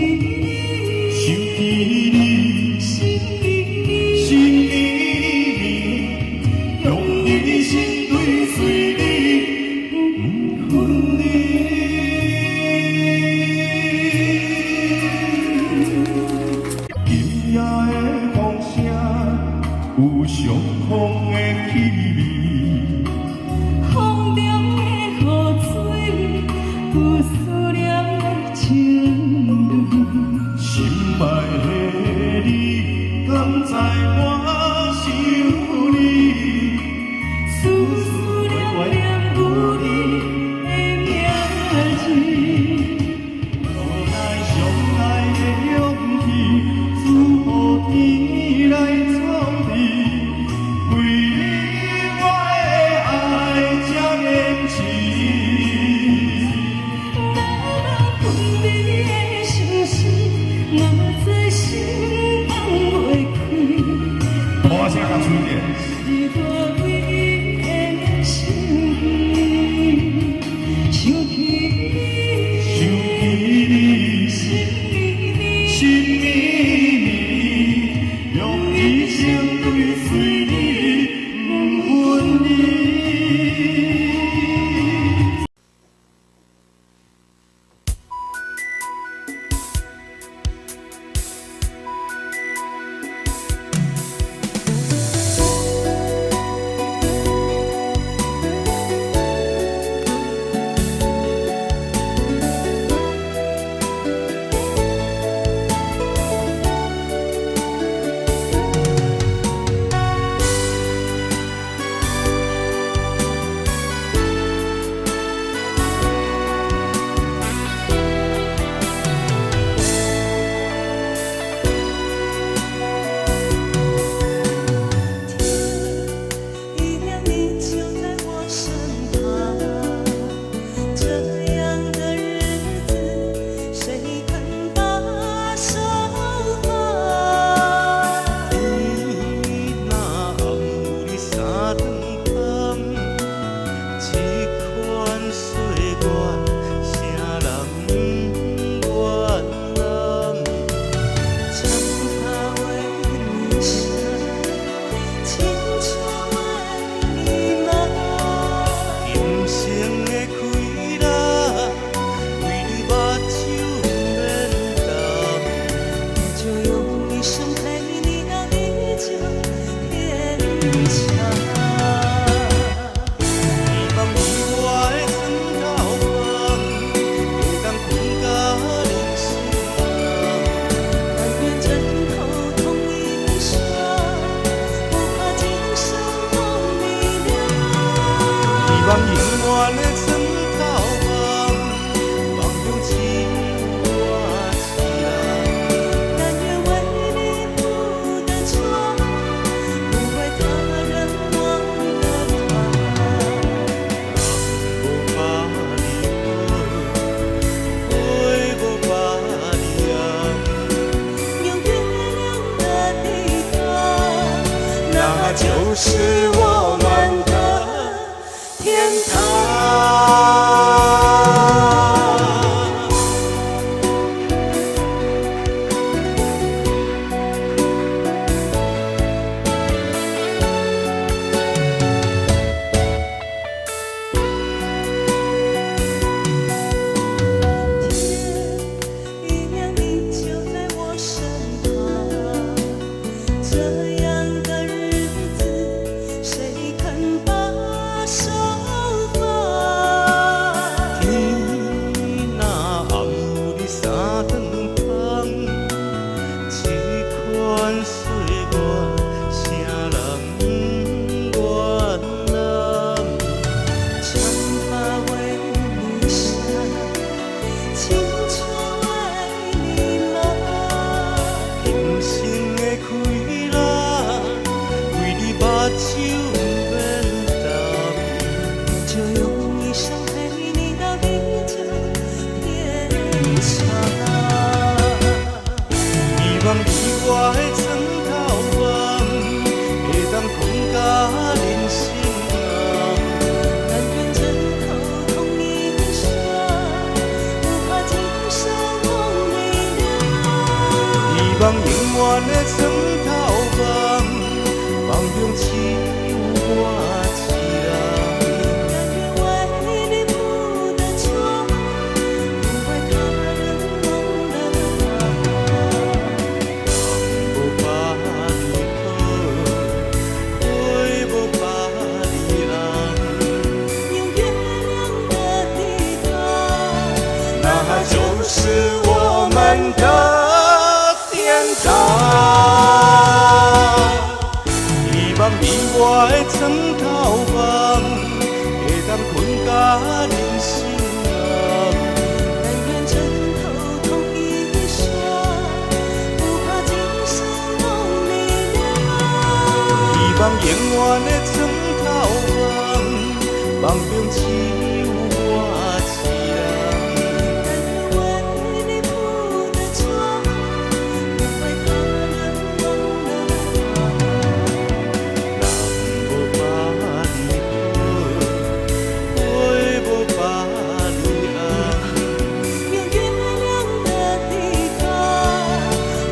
想起你，心里面，用一生对随你，不分离。今夜的风声，有伤风的气味。 风中的雨水，有思念的情侣。心爱的你，敢知我想你？思思念念有你的名字。无奈相爱的勇气，只好天来创治。为你，我的爱才坚持。咱分离的相思，我这心放袂开。大声甲吹点。是我对你的心意，想起你，心里面，用一生对随你，不分离。一亮你就在我身旁，这样的日子谁肯把手放？天若暗有你三顿饭，这款岁月谁人愿揽？长发为你伤，青春为你忙。人生的开朗，为你目睭免干。就用一生陪你到地久天长。希望你我的床头房，会当困甲人生人。但愿枕头同一双，不怕今生梦里凉。希望永远的床头房，梦中只有我一人。但愿为你铺的床，不为他人忘了他。无把你陪，无把你养，有月亮的地方，那就是我们的天堂。天一亮你就在我身旁，这样的日子谁肯把手放？天若暗有你三顿饭，这款岁月谁人愿揽？长发为你伤，青春为你忙。人生的开朗，为你目睭免干。就用一生陪你到地久天长。希望你我的床头房，会当困甲人生人。但愿枕头同一双，不怕今生梦里凉。望永远的床头梦，梦中只有我一人。甘愿为你负的错，不为他人忘了无把你好，对无把你爱，用月亮的地方，那就是我们的天堂。希望你我的床头梦，会当困甲人心梦。但愿枕头同一双，不怕今生梦里凉。希望永远的床头梦，梦中只有我一人。甘愿为你负的错，不为他人忘了人无把你好，对无把你爱，用月亮的地方，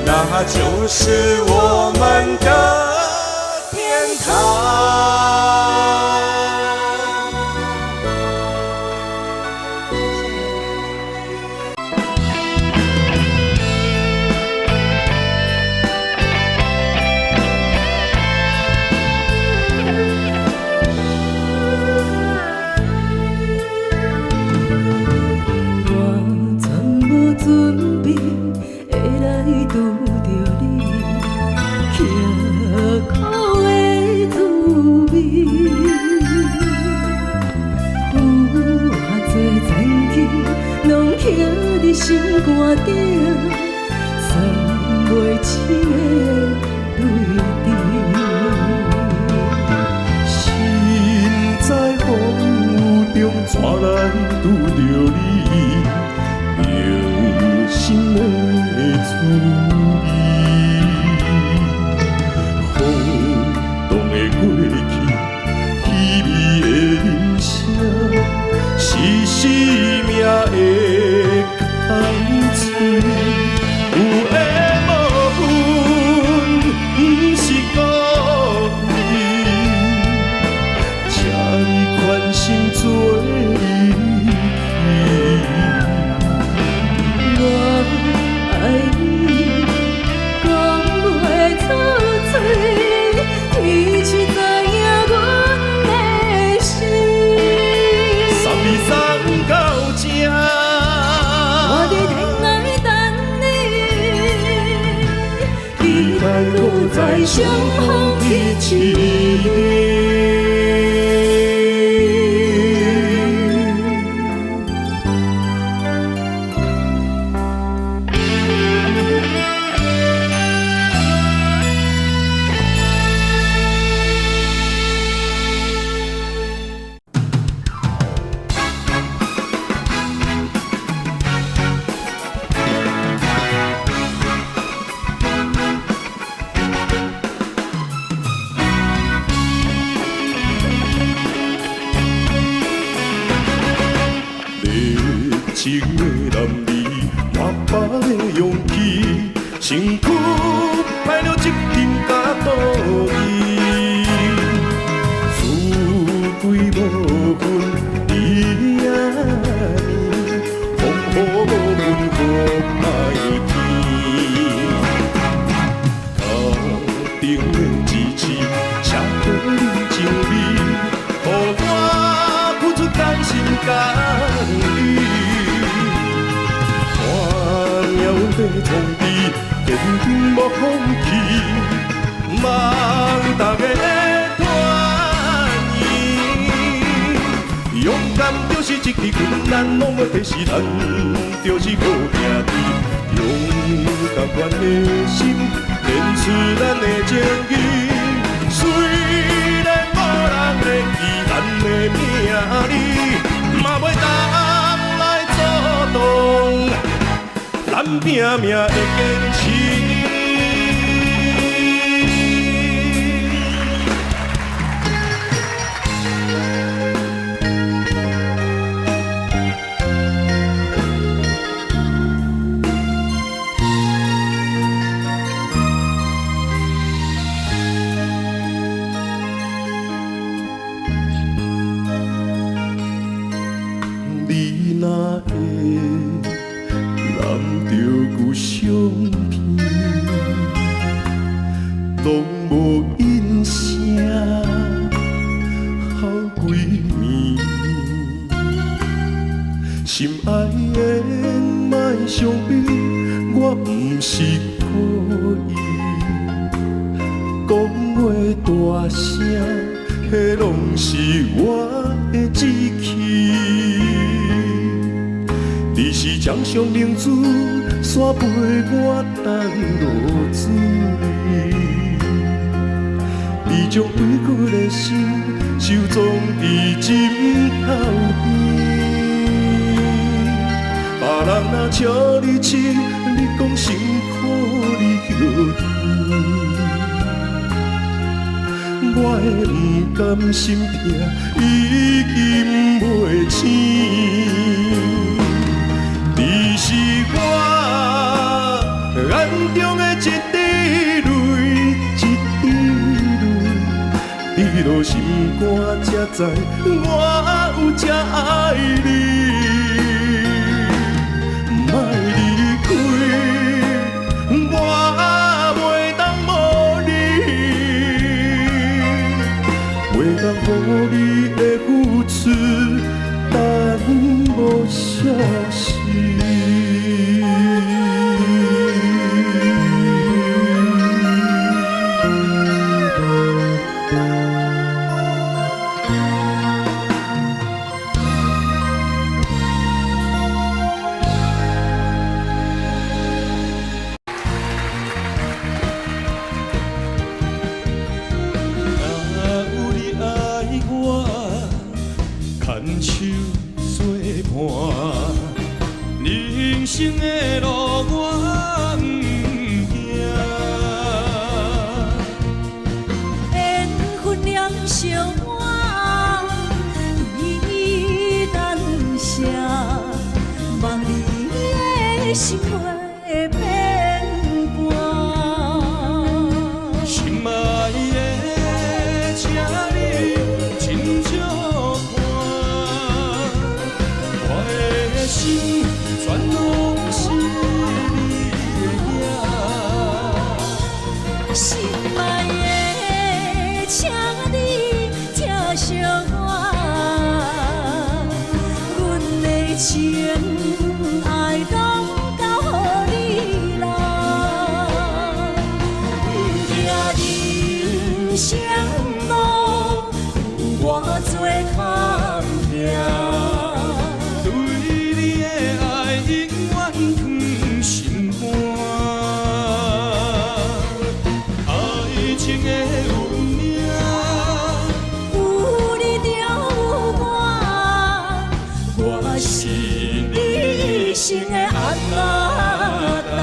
那就是我们的天堂。我全无准备会来拄着你，刻苦的滋味。有偌多残记，拢刻伫心肝顶，算袂清的泪滴。心在风雨中怎来拄着你，用心的滋味。风动的过去，稀微的人生，是生命的开嘴。有缘无份，不是故意。请你宽心做离去。我爱你，讲袂出嘴，天却知影阮的心。送你送到这，我伫天涯等你，期待搁再相逢一次。热情的男儿，活泼的勇气，身躯派了一阵甲倒意。富贵无分你呀你，风雨无分雨歹天。头顶的支持，写给你情味，予我付出真心甲意。看命运在创治，坚定无放弃，望大家的团圆。勇敢就是一支困难拢要提示咱，就是好兄弟。勇敢款的心，练出咱的情义。虽然无人会记咱的名字，嘛袂当来阻挡咱拼命的坚持。相片，拢无印声，好几暝。心爱的，莫伤悲，我不是故意。讲话大声，迄拢是我的志气。你是掌上明珠，伞陪我等落水。你将委屈的心收藏伫枕头边。别人若笑你痴，你讲辛苦你后天。我的不甘心痛，已经袂醒。你是我眼中的一滴泪，一滴泪，滴落心肝才知我有这爱你。莫离开，我袂当无你，袂当予你的付出等无消息。人生的路我不行，缘分两相换，你等啥？望你的心会变卦。心爱的，请你真少看，我的心。全拢是你的影，心爱的，请你听惜我，阮的情爱拢交予你啦。不惊人生路有我做扛拼。是你一生的安那达。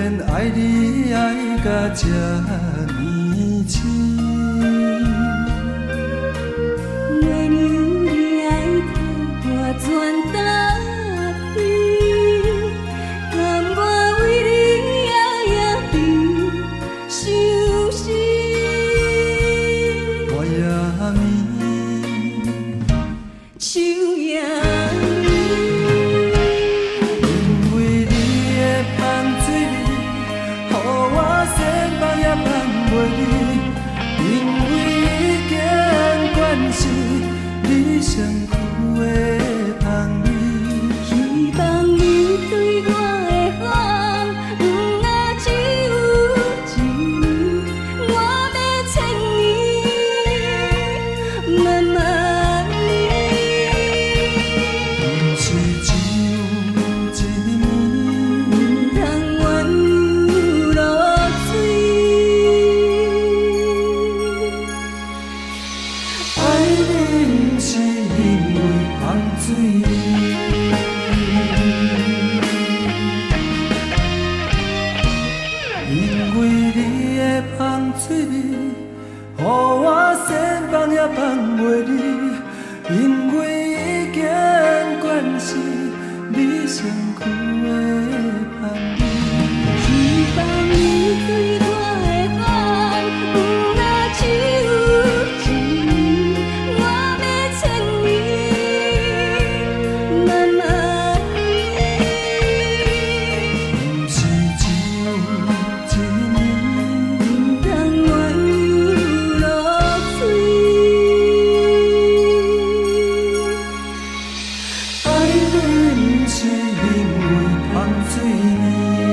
然爱你爱甲这呢深，月亮你爱替我全答应，甘我为你夜夜悲伤心。我也眠，手也眠，因为你的香水味，予我先放也放袂离。因为已经惯习你身躯的香味。希望你对我的好，不若只有一年，我要千年慢慢念。不是只有一年，不通怨落水。爱你不是因为香水。因为你的香水味，予我先放也放袂离。因为已经惯习你身躯的香味。希望你对我的好，不若只有一年，我要千年慢慢念。不是只有一年，不通怨落水。爱你不是因为香水味。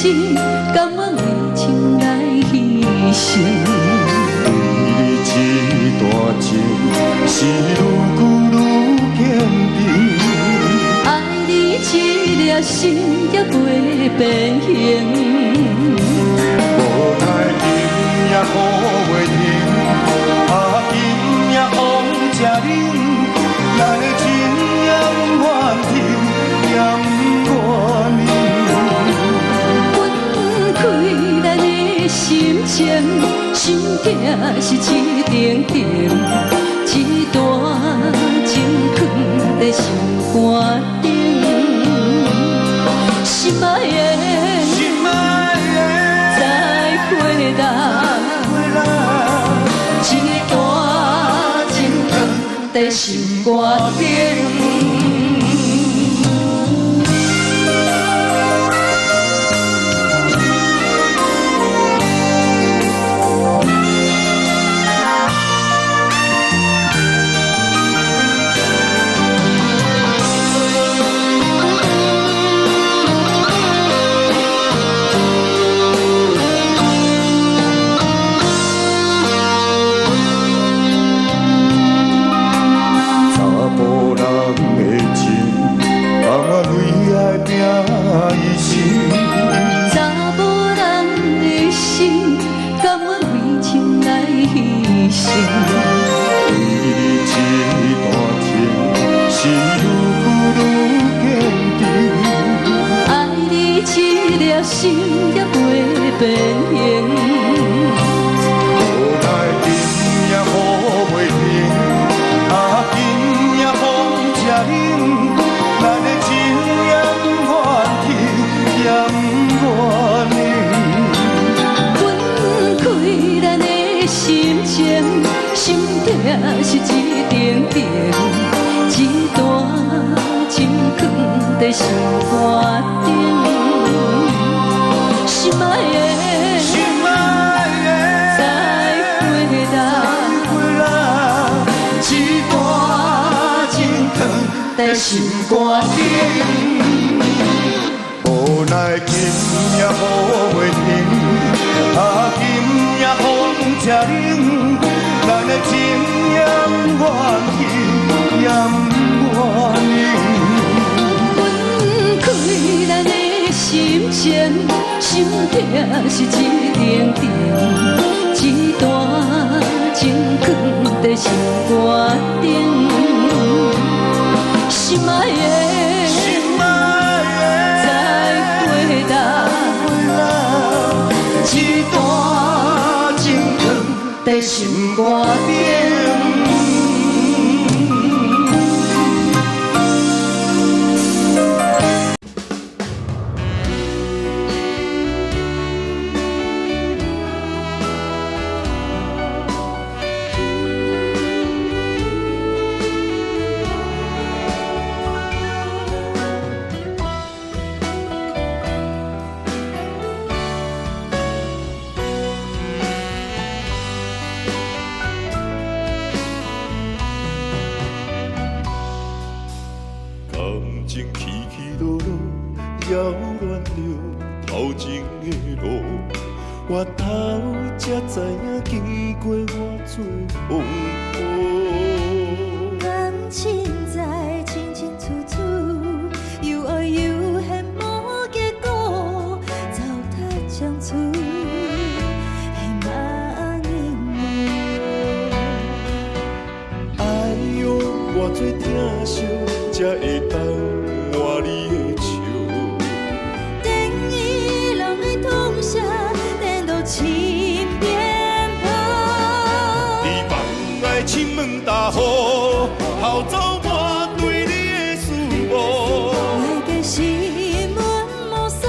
心，甘愿为情来牺牲。你这段情是愈久愈坚定，爱你这粒心也袂变形。无奈今夜雨袂停，啊今夜风正冷，咱的情也不愿停，也不愿忍。分开咱的心情，心痛是一点点，一段情藏在心肝顶。心爱的，心爱的，再回答，一段情藏在心肝顶。查某人的心，甘愿为情来牺牲。你这段情是愈久愈坚定，爱你这粒心也袂变形。无奈今夜雨袂停，啊今夜风正冷，咱的情也不愿停，也不愿忍。分开咱的心情，心痛是一点点，一段情藏在心肝顶。心爱的，心爱的，再回答，一段情藏在心肝顶。无奈今夜雨袂停，啊今夜风正冷，咱的情也不愿停，也不愿忍。分开咱的心情，心痛是一点点，一段情藏在心肝顶。心爱的，心爱的，再回答，一段情藏在心肝顶。感情起起落落，扰乱着头前的路。我头才知影，经过偌多风雨。感情在清清楚楚，又爱又恨无结果，糟蹋相处，会万年无。哎呦，偌多疼惜，才会当换你的笑。电影人的痛写，颠倒情变薄。你放爱亲门大雨，偷走我对你的思慕。来个心门无锁，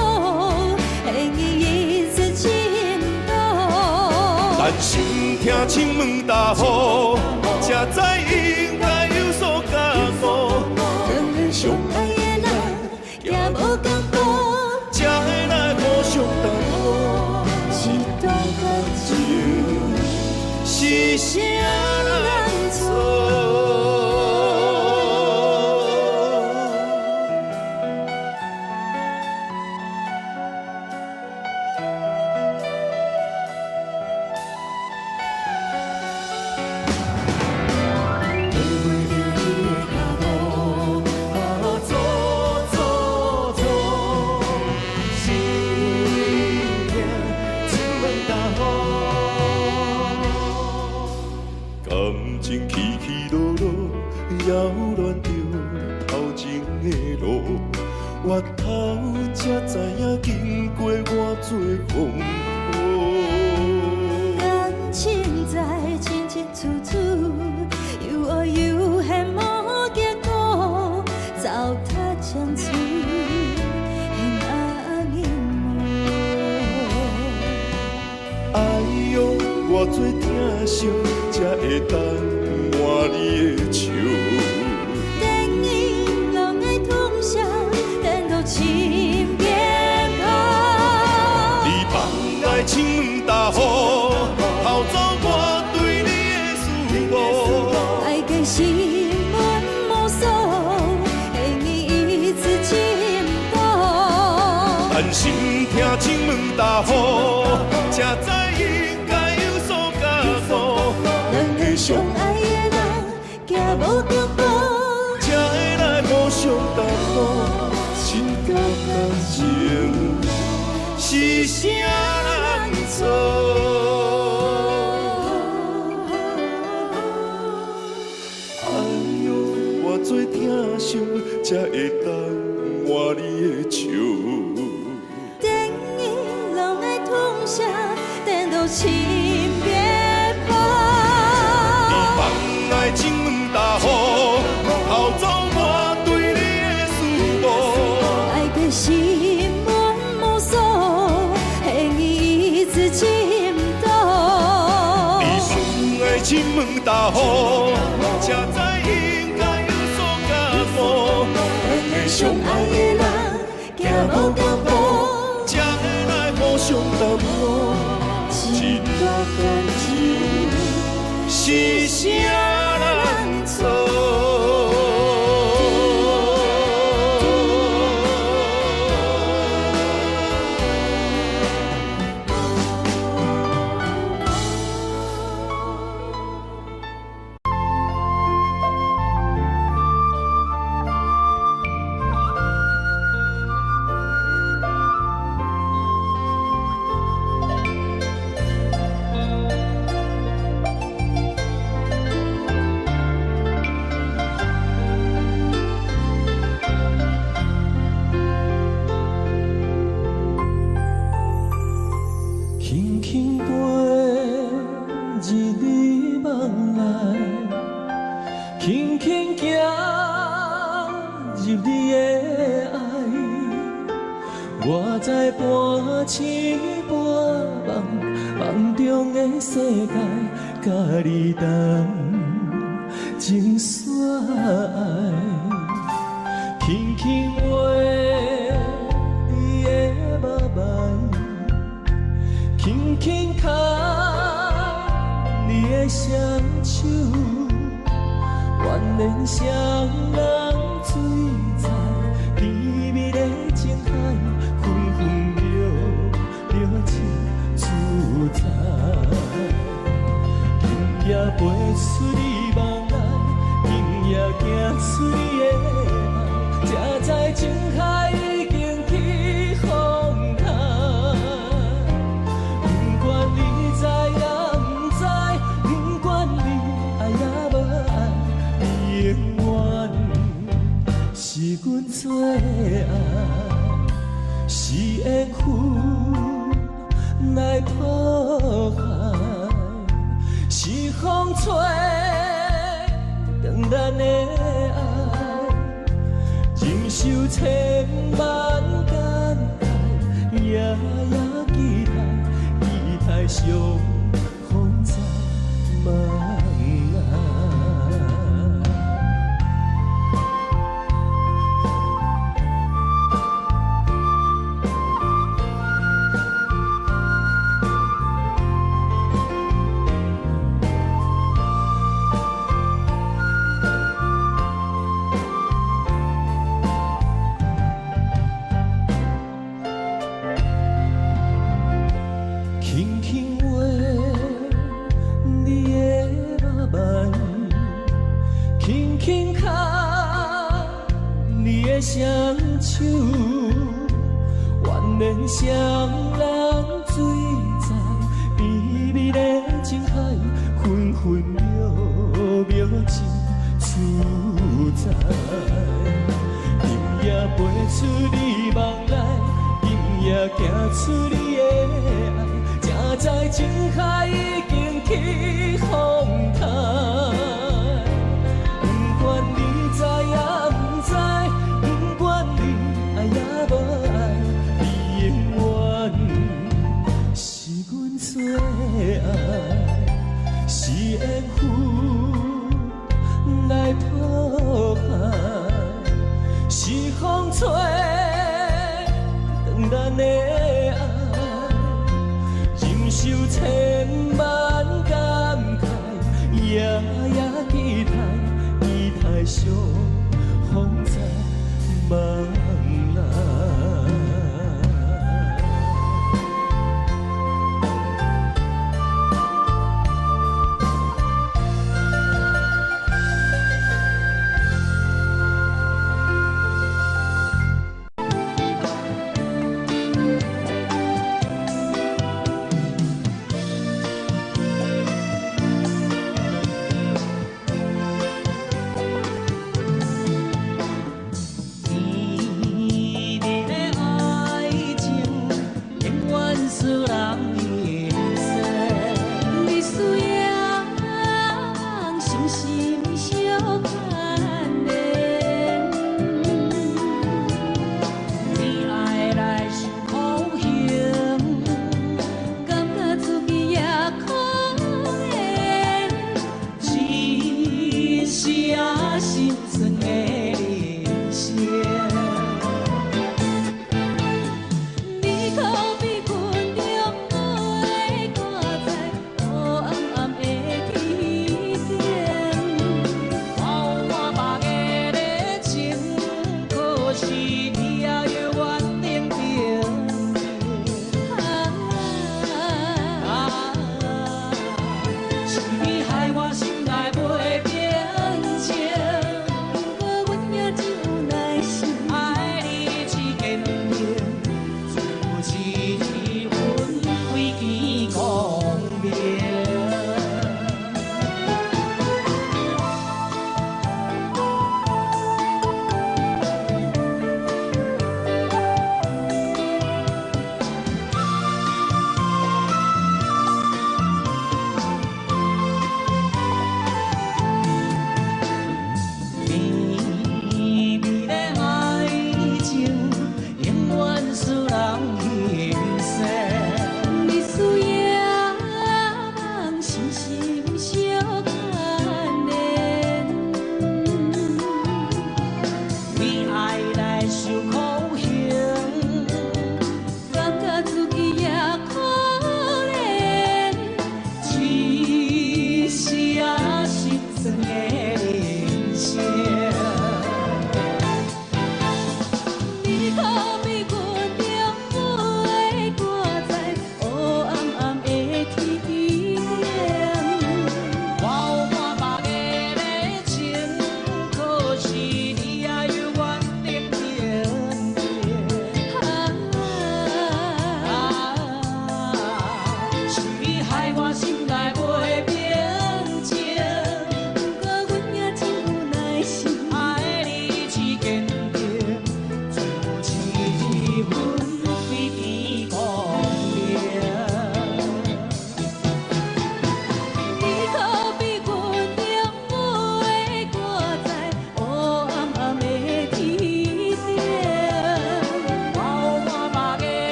愿意一次倾倒。咱心痛亲门大雨，才知应该有所感悟。相爱的人也无共步，才会来互相等候。一段感情是谁人错？做风雨。感情在清清楚楚，又爱又恨无结果，糟蹋相处，恨啊忍哎呦，偌多疼惜，才会当换你的笑。电影拢爱通宵，等到情变薄。你放爱亲大雨，偷走我对你的思慕。爱给心满无数，恨你一次倾倒。但心痛亲门大雨，才知应该有所加固。两个相爱的人，行无共步。才会来互相担保，心甲感情是啥人做？哎呦，偌多疼惜，才会当换你的笑。电影拢爱通宵，等到情变薄。你放爱情门大雨，偷走我对你的思慕。爱的心满无数，恨你一次倾倒。你放爱情门大雨，才知应该有所加固。两个相爱的人，行无共步。才会来互相担保，情甲感情是啥人做？轻轻飞，日日梦来，轻轻行入你的爱。我在半醒半梦，梦中的世界，甲你同情山爱，轻轻画你的目眉。轻轻牵你的双手，愿连双人醉在甜蜜的情海，分分秒秒真自在。今夜飞出你梦来，今夜行出你的爱，才知情海已经起风台。不管你知也不知，不管你爱也无爱，你永远是阮最爱。是缘分来破坏，是风吹断咱的爱，忍受千万感慨，夜夜期待，期待相逢在梦内。轻轻画你的目眉，轻轻牵你的双手，愿连双人醉在甜蜜的情海，分分秒秒真自在。今夜飞出你梦来，今夜行出你的情海已经起风台，不管你知也不知，不管你爱也无爱，你永远是阮最爱，是缘分来破坏，是风吹断咱的爱。忍受千万感慨，夜夜期待，期待相逢在梦来。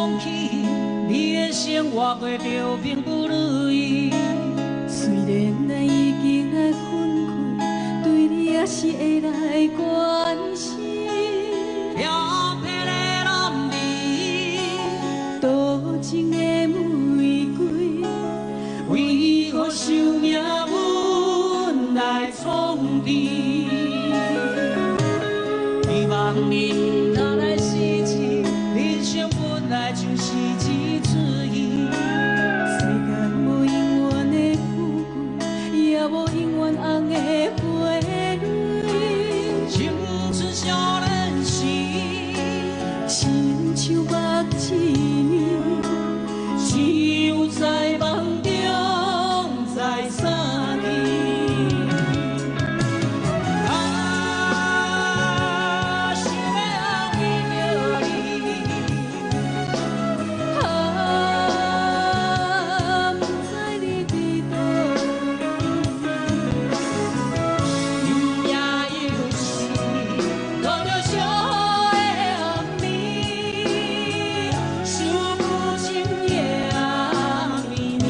讲起，你的生活过着并不如意。虽然咱已经来分开，对你也是会来关心。漂泊的男儿，多情的玫瑰，为何受命运来创治？希望你不通来失志，人生本来就是一出戏。世间无永远的富贵，也无永远红的花蕊。青春少年时，亲像目睭面，只有在梦中在相遇。想要见着你，不知你伫倒。今夜又是落着小雨的暗暝，想不尽夜绵绵。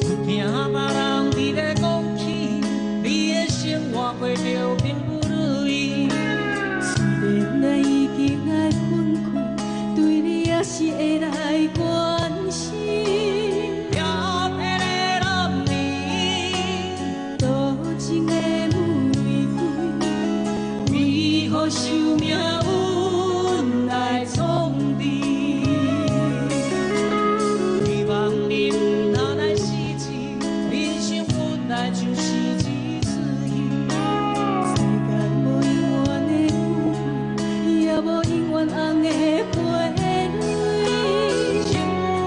听别人伫咧讲起，你的生活过着并不如意。虽然咱已经来分开，对你也是会来关心。漂泊的男儿，多情的玫瑰，为何受命运来创治？希望你不通来失志，人生本来就是一出戏。世间无永远的富贵，也无永远红的花蕊。青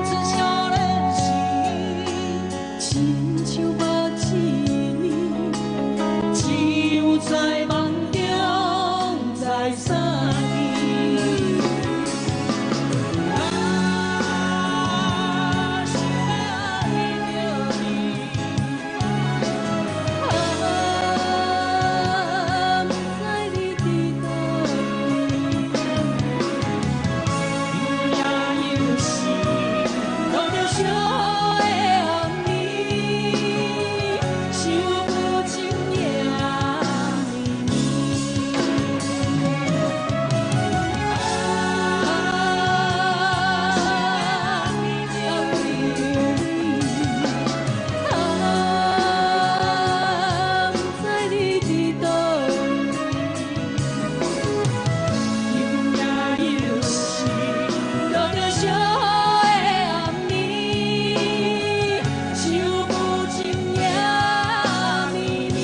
春少年时，亲像目睭面，只有在梦中在相遇。想要见着你，不知你伫倒。今夜又是落着小雨的暗暝，想不尽夜绵绵。不知你伫倒。今夜又是落着小雨的暗暝，想不尽夜绵绵。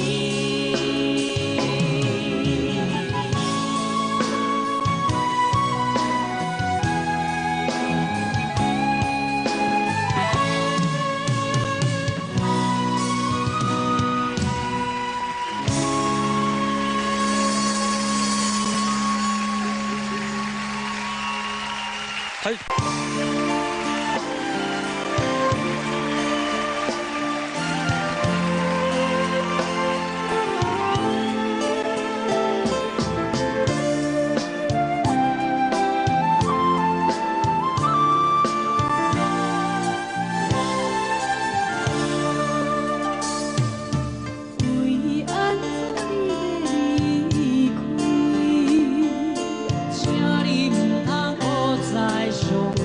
为安怎你离开？请你不通再相悲。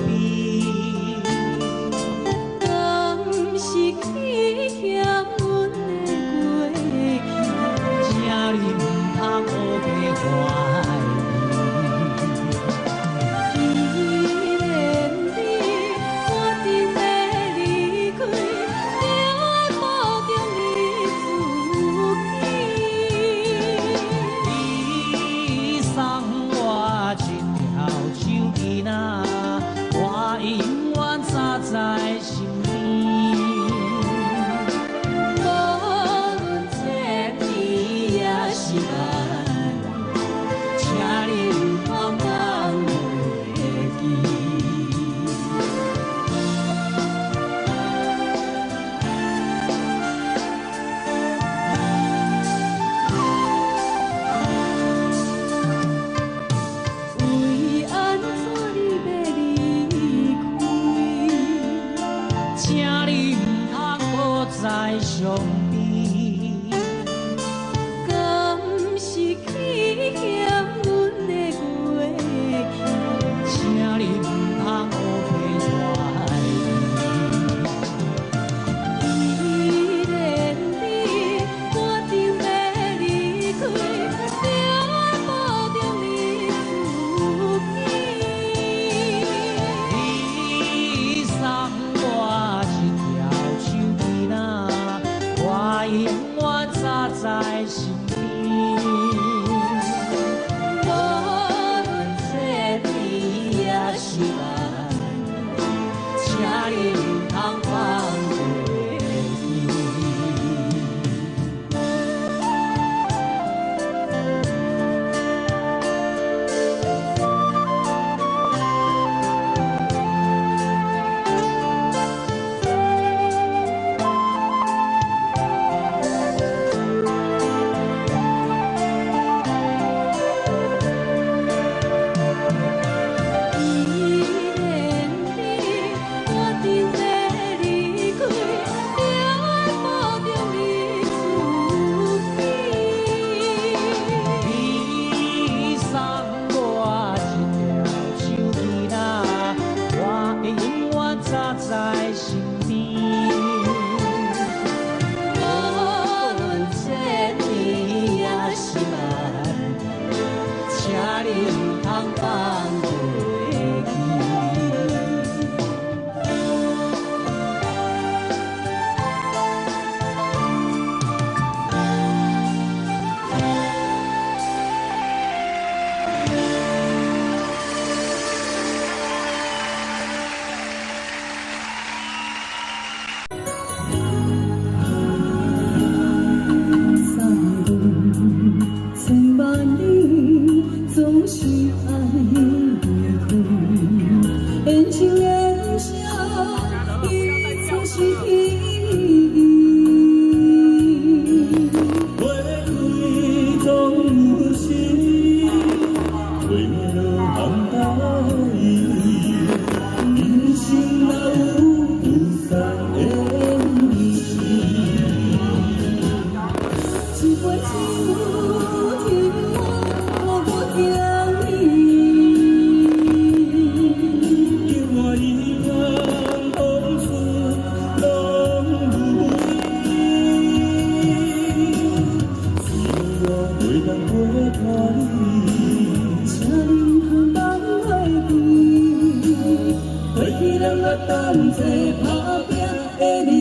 嘛等这打拼的日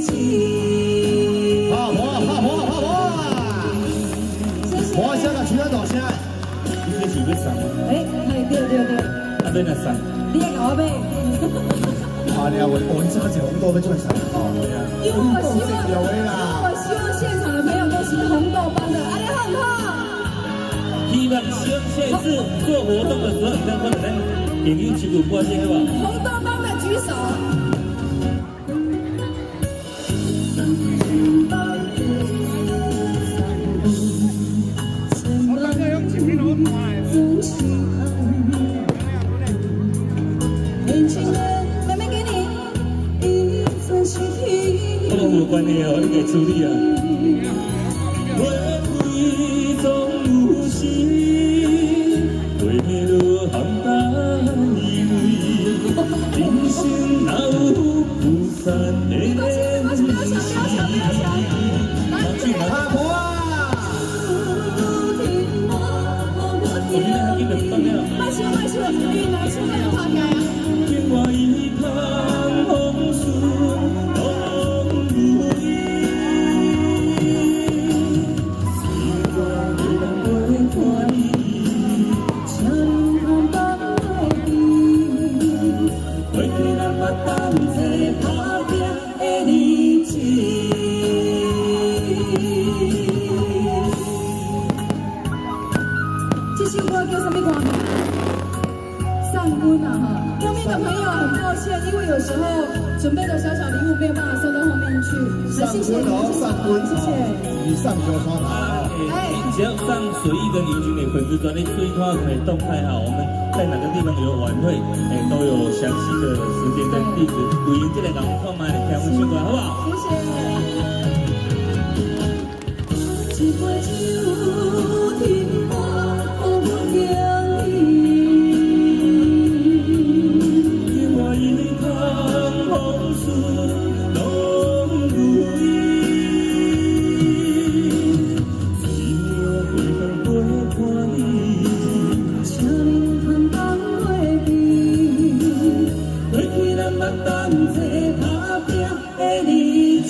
子。好，我先来取得多少？你这是要送吗？哎，对，啊，要哪送？你也搞我买。啊，你啊，我这个红豆要做啥？哦，因为我希望现场的朋友都是红豆帮的，阿里好不好？希望下一次做活动的时候，你再可能点进去鼓过去，好不好？红豆帮的举手。我有关系哦，你给处理啊。花开总有时，花美落含淡意味。人生哪有不散的联系？阿婆啊！我今天还记得怎么样？慢些，你拿出那个花开啊！天外一旁风顺拢如意，虽然未人袂看你，像风放外边，回去咱嘛等这打拼的日子。这首歌叫什么歌名？上温啊哈！后面的朋友很抱歉，因为有时候准备的小小礼物没有办法送到后面去。谢谢，谢谢。你上球窗啊，只要上水艺跟林君的粉丝专页追花可以动态好，我们在哪个地方有晚会，都有详细的时间跟地址，录音这个赶快放慢点，听我们新歌好不好？谢谢。一杯酒，甜我我敬你。天外一旁风顺拢如意，虽然未人袂看你，像风放外边，回去咱嘛等这打拼的日子。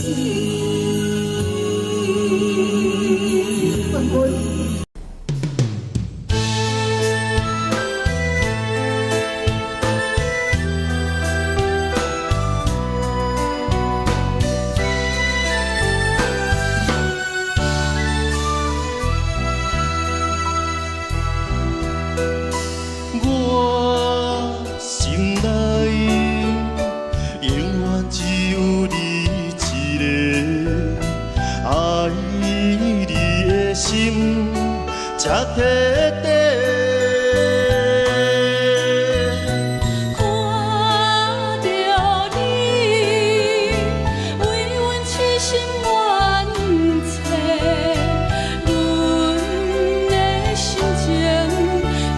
我心内永远只有你一个，爱你的心才铁地。看着你，为阮痴心怨切，阮的心情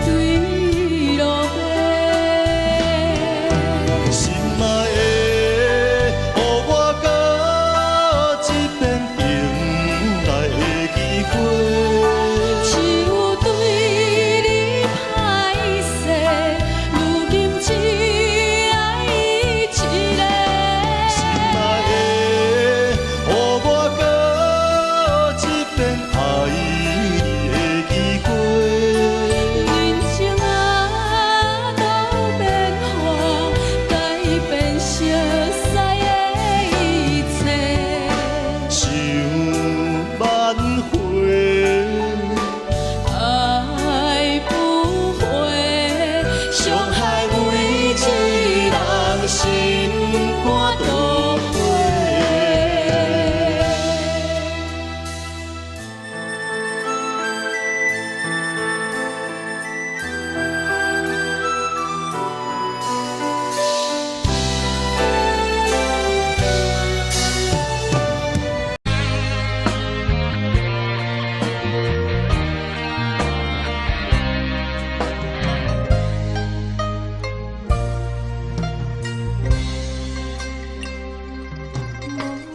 对落地。心爱的，予我到这边迎来的机会。只有对你歹势，如今只爱伊一个。心爱的，予我到这边爱你的机会。人生啊，都变化，改变熟悉的一切。想挽回，爱不回，伤害每一人心肝都灰。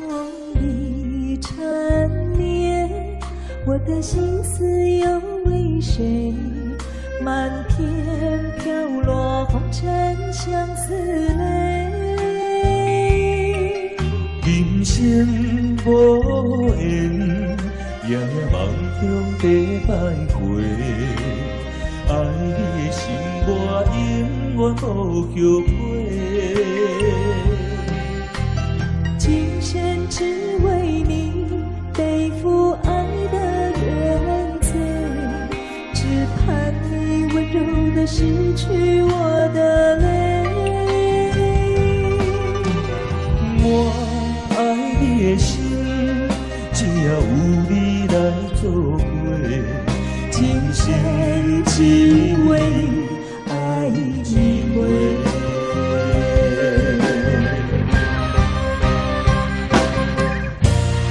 梦里缠绵，我的心思又为谁？漫天飘落红尘相思泪。好后悔。今生只为你背负爱的原罪，只盼你温柔地拭去我的泪。我爱你的心，只要有你来作伴，今生只为你爱一回。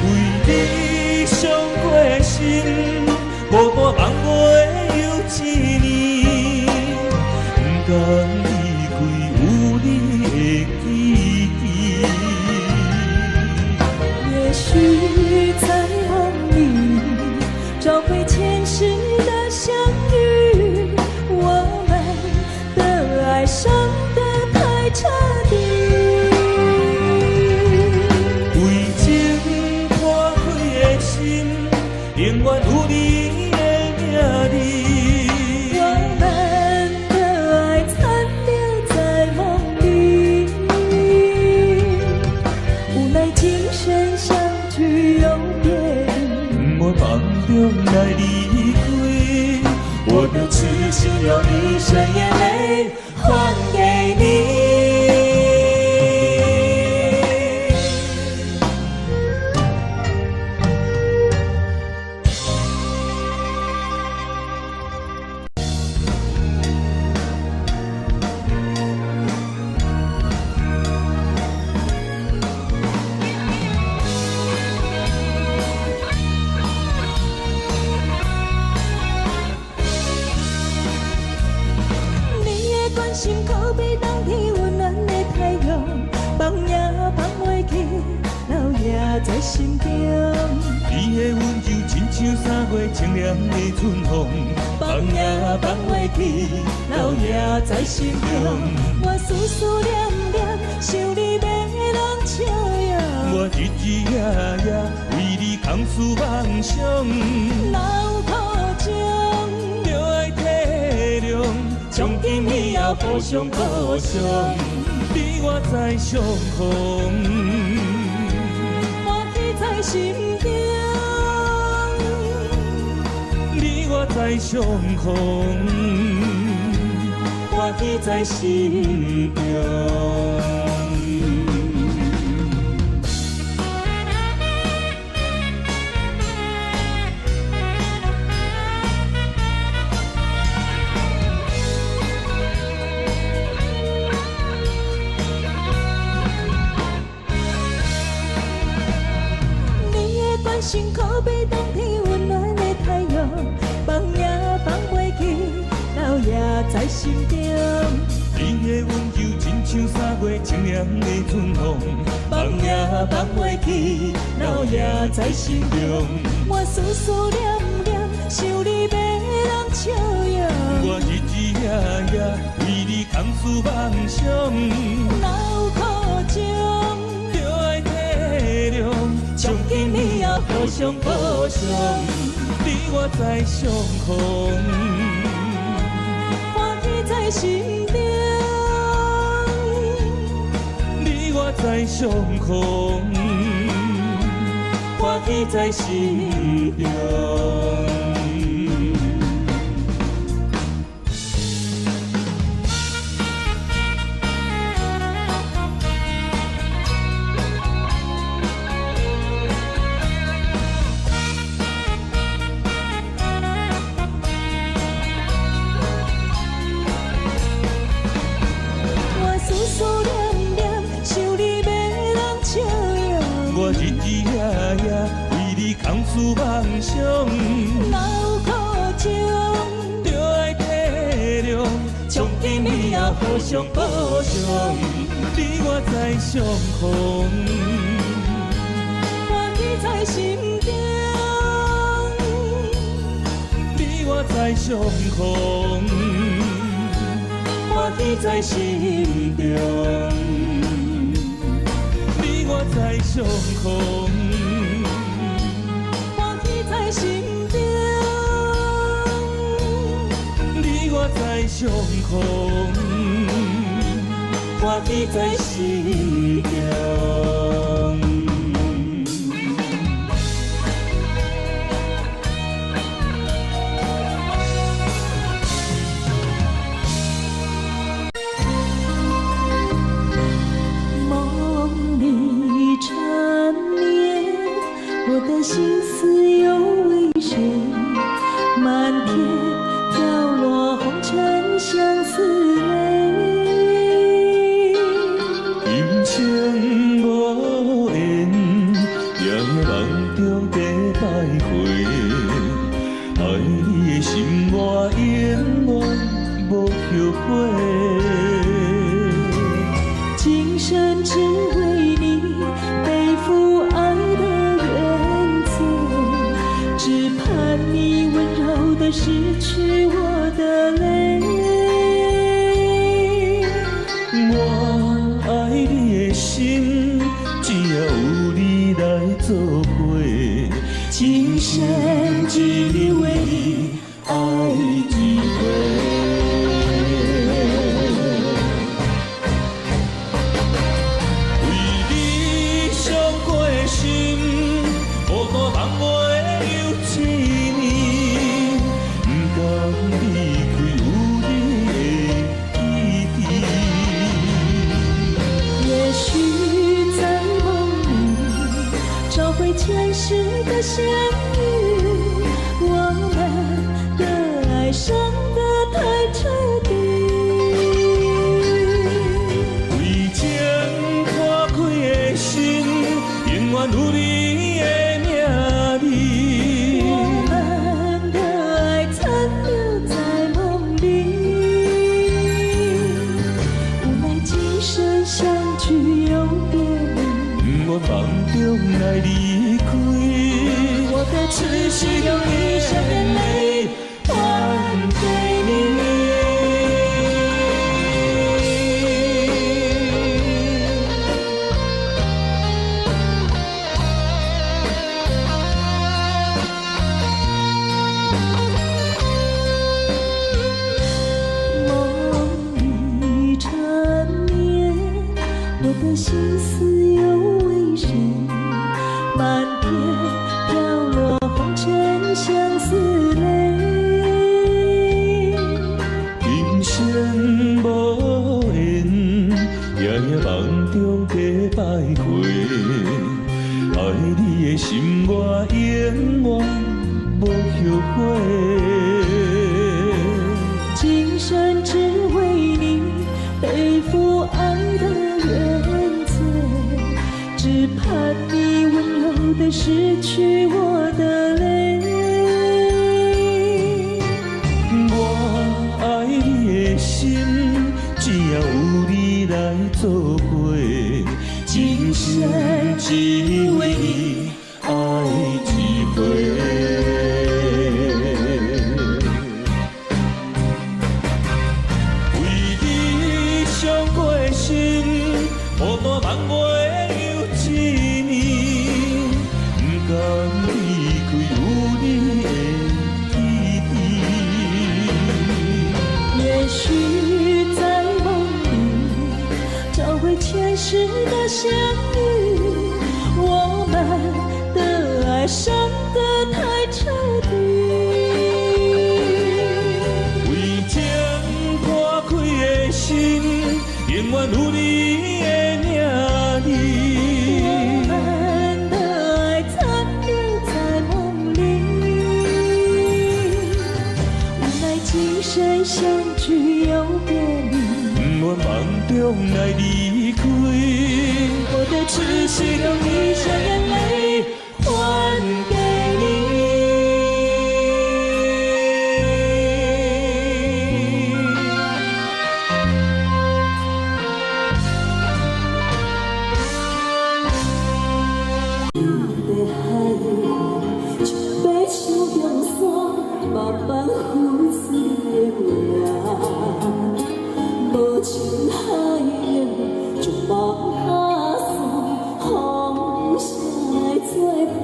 为你伤过心，孤单放袂又一年，不甘离开有你的记忆。也许在梦里找回前世的相遇，我们的爱伤得太彻底。为情破开的心，永远有你的名字。我们的爱残留在梦里，无奈今生相聚又别离。我梦中来离开，我的痴心要一生眼泪还给你。你的关心可比冬天温暖的太阳，放也放袂去，留也在心中。你的温柔亲像3月清凉的春风，放也放袂去，留也在心中。我思思念念，想你要人笑呀。我日日夜夜为你空思妄想，老土情，着爱体谅，从今以后互相互相，你我在相逢，欢喜在心中。你我在相逢，欢喜在心中。关心可比冬天温暖的太阳，放也放袂去，留也在心中。你的温柔亲像3月清凉的春风，放也放袂去，留也在心中。我思思念念，想你要人笑呀。我日日夜夜为你空思妄想，老土情，着爱体谅，从今以后互相互相，你我在相逢，欢喜在心中。你我在相逢，欢喜在心中。我日日夜夜为你空思妄想，老土情，着爱体谅，从今以后互相互相，你我在相逢，欢喜在心中。你我在相逢，欢喜在心中。你我在相逢，欢喜在心中。你我在的伤痛，我记在心中。梦里缠绵，我的心思又为谁？漫天飘落红尘相思泪。今生无缘，夜梦中在徘徊。爱你的心，我永远无后悔。今生只为你背负爱的原罪，只盼你温柔地拭去我的泪。我爱你的心，只要有你来作陪，今生只为你爱一回。前世的相遇，我们的爱伤得太彻底。为情破开的心，永远有你的名字。我们的爱残留在梦里，无奈今生相聚又别离。我梦中来离开，我的痴心用一生眼泪还给你。梦里缠绵，我的心思又为谁？漫天飘落红尘相思泪。今生无缘，夜夜梦中在徘徊。爱你的心，我永远无后悔。今生只为你背负爱的原罪，只盼你温柔地拭去我的泪。我爱你的心，只要有你来作陪，今生只为你爱一回。为你伤过的心，无半梦袂有一年，不甘离开有你的天地。也许在梦里找回前世的相遇，我们的爱伤得太彻底。为情破开的心，永远有你的名字。我们的爱残留在梦里，无奈今生相聚又别离。我梦中来离开，我的痴心用一生眼泪还给你。悲伤用伞慢慢浮水的名，无情海洋就放下伞，风声来作伴。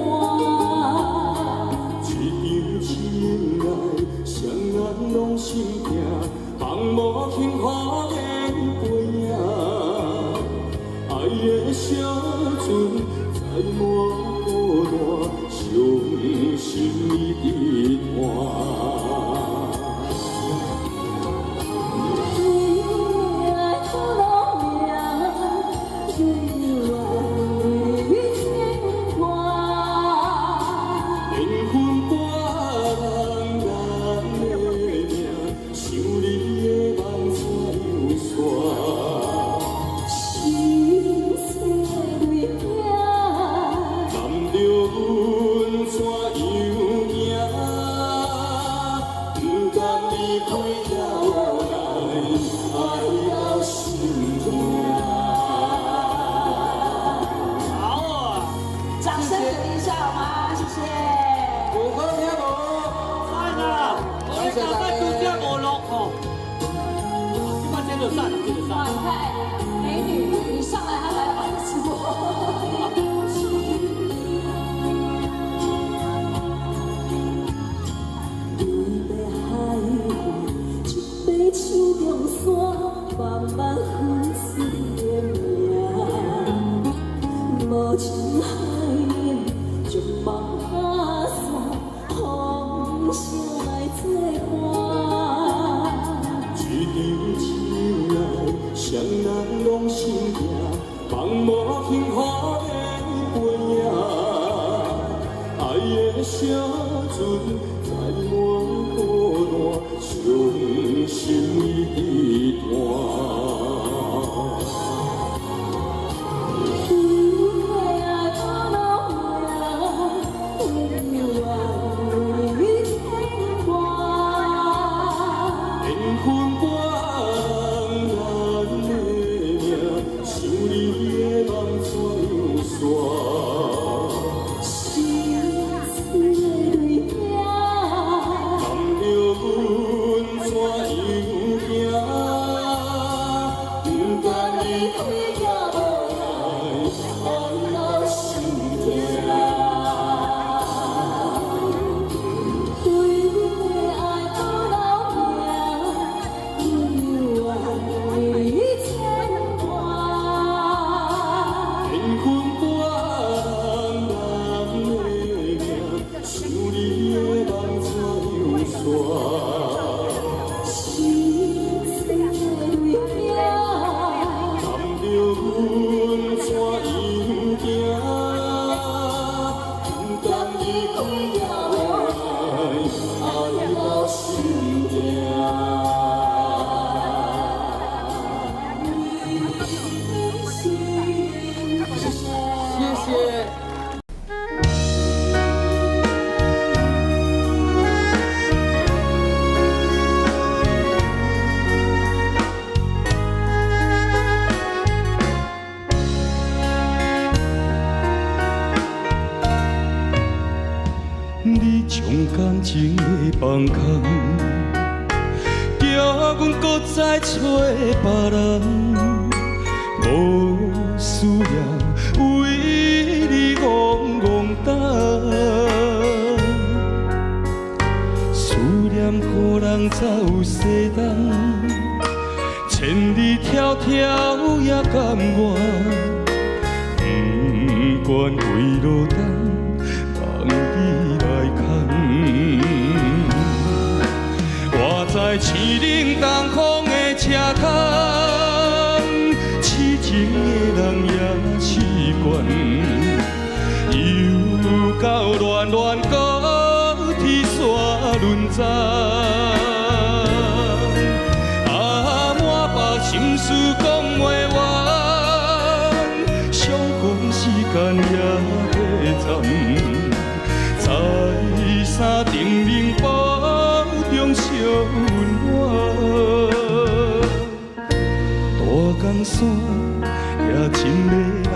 海的就马山，风声来作伴。一场秋来，双人拢心惊，放无幸福的背影。爱的小船载满孤单，伤心已断。你将感情的放空，叫阮搁再找别人，无需要为你戆戆等。思念予人走西东，千里迢迢也甘愿，不管几路灯。我在青冷东风的车窗，痴情的人也习惯，又到恋恋高天线轮转，满腹心事讲袂完，相逢时间也短暂。再三叮咛保重小温暖，大江山也真迷人，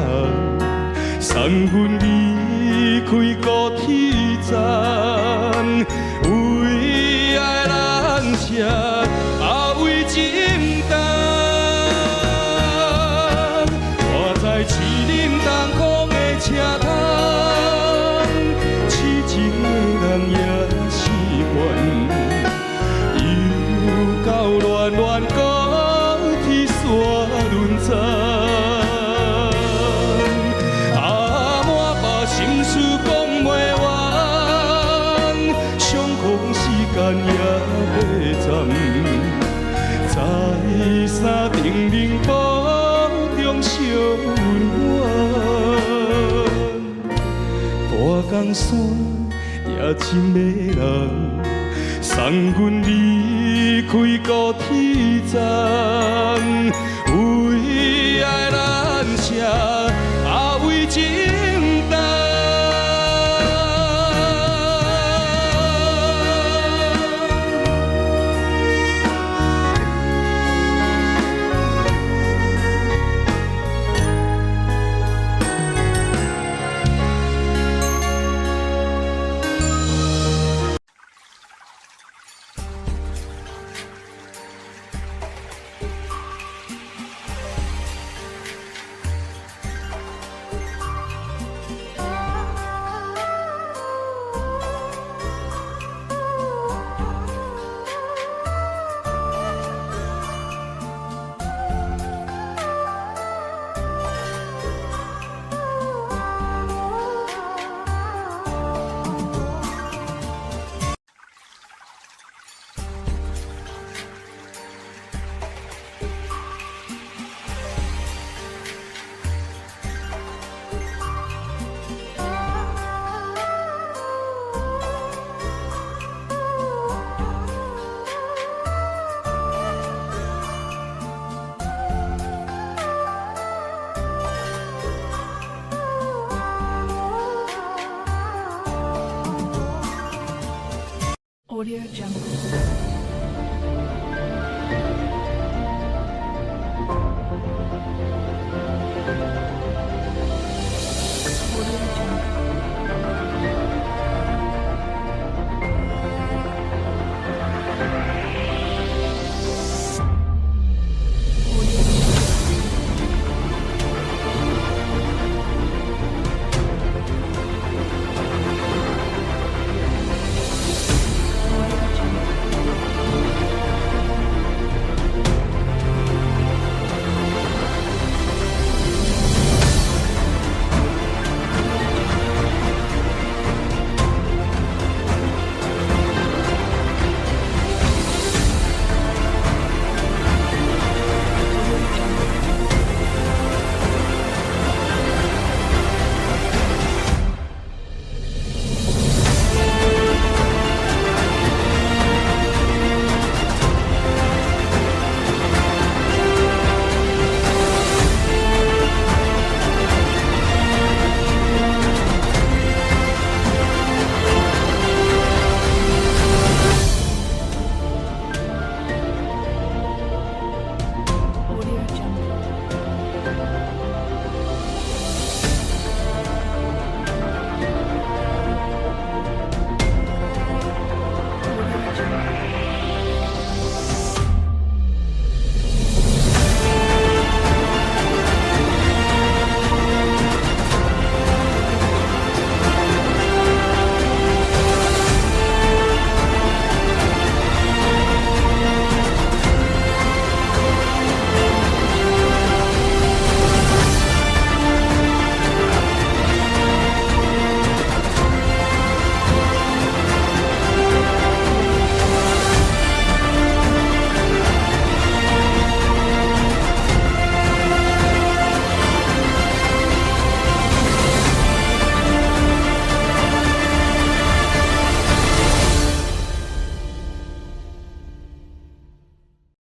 送阮离开高铁站，为爱难舍，也为情重。我在青冷东风的车窗。也习惯，又到恋恋高天线轮转，满腹心事讲袂完，相逢时间也短暂，再三叮咛保重小温暖，大江山。也真迷人，送阮离开高铁站，为爱难舍，也为情重。Audio Jungle.